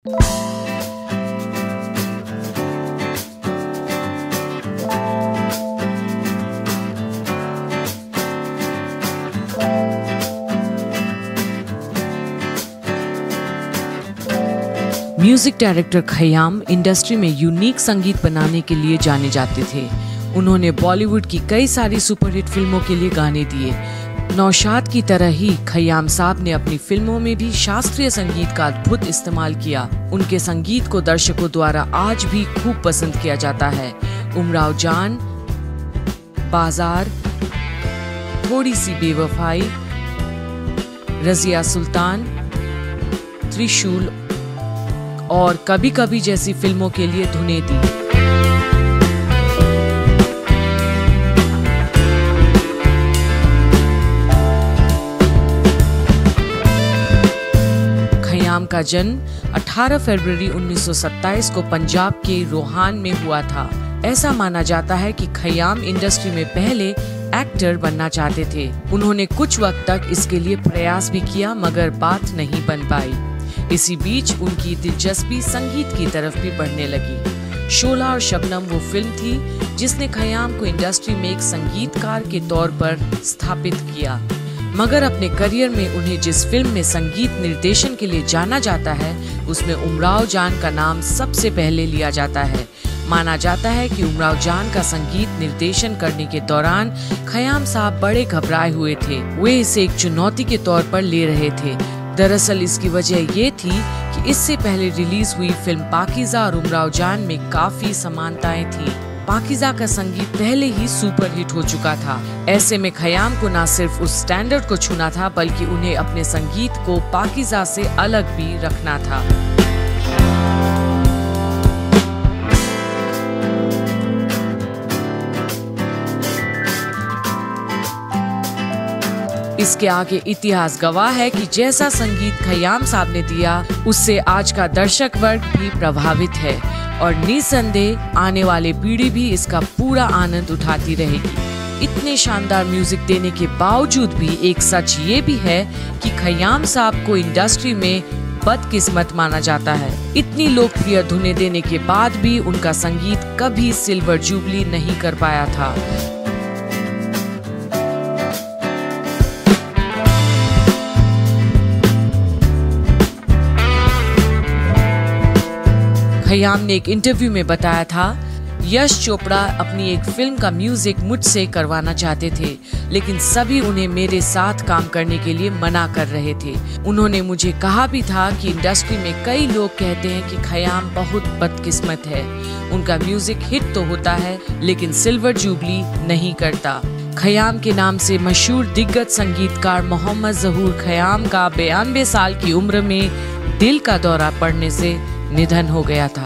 Music director Khayyam industry में unique संगीत बनाने के लिए जाने जाते थे। उन्होंने बॉलीवुड की कई सारी सुपरहिट फिल्मों के लिए गाने दिए। नौशाद की तरह ही खयाम साहब ने अपनी फिल्मों में भी शास्त्रीय संगीत का अद्भुत इस्तेमाल किया। उनके संगीत को दर्शकों द्वारा आज भी खूब पसंद किया जाता है। उमराव जान, बाजार, थोड़ी सी बेवफाई, रजिया सुल्तान, त्रिशूल और कभी कभी जैसी फिल्मों के लिए धुनें दी। खयाम का जन्म 18 फरवरी 1927 को पंजाब के रोहान में हुआ था। ऐसा माना जाता है कि खयाम इंडस्ट्री में पहले एक्टर बनना चाहते थे। उन्होंने कुछ वक्त तक इसके लिए प्रयास भी किया मगर बात नहीं बन पाई। इसी बीच उनकी दिलचस्पी संगीत की तरफ भी बढ़ने लगी। शोला और शबनम वो फिल्म थी जिसने खयाम को इंडस्ट्री में एक संगीतकार के तौर पर स्थापित किया। मगर अपने करियर में उन्हें जिस फिल्म में संगीत निर्देशन के लिए जाना जाता है उसमें उमराव जान का नाम सबसे पहले लिया जाता है। माना जाता है कि उमराव जान का संगीत निर्देशन करने के दौरान खयाम साहब बड़े घबराए हुए थे। वे इसे एक चुनौती के तौर पर ले रहे थे। दरअसल इसकी वजह ये थी कि इससे पहले रिलीज हुई फिल्म पाकीज़ा और उमराव जान में काफी समानताएं थी। पाकीज़ा का संगीत पहले ही सुपरहिट हो चुका था। ऐसे में खयाम को न सिर्फ उस स्टैंडर्ड को छूना था बल्कि उन्हें अपने संगीत को पाकीज़ा से अलग भी रखना था। इसके आगे इतिहास गवाह है कि जैसा संगीत खयाम साहब ने दिया उससे आज का दर्शक वर्ग भी प्रभावित है और निसंदेह आने वाली पीढ़ी भी इसका पूरा आनंद उठाती रहेगी। इतने शानदार म्यूजिक देने के बावजूद भी एक सच ये भी है कि खयाम साहब को इंडस्ट्री में बदकिस्मत माना जाता है। इतनी लोकप्रिय धुनें देने के बाद भी उनका संगीत कभी सिल्वर जुबली नहीं कर पाया था। खयाम ने एक इंटरव्यू में बताया था, यश चोपड़ा अपनी एक फिल्म का म्यूजिक मुझसे करवाना चाहते थे लेकिन सभी उन्हें मेरे साथ काम करने के लिए मना कर रहे थे। उन्होंने मुझे कहा भी था कि इंडस्ट्री में कई लोग कहते हैं कि खयाम बहुत बदकिस्मत है, उनका म्यूजिक हिट तो होता है लेकिन सिल्वर जुबली नहीं करता। खयाम के नाम से मशहूर दिग्गज संगीतकार मोहम्मद ज़हूर खयाम का 92 साल की उम्र में दिल का दौरा पड़ने से निधन हो गया था।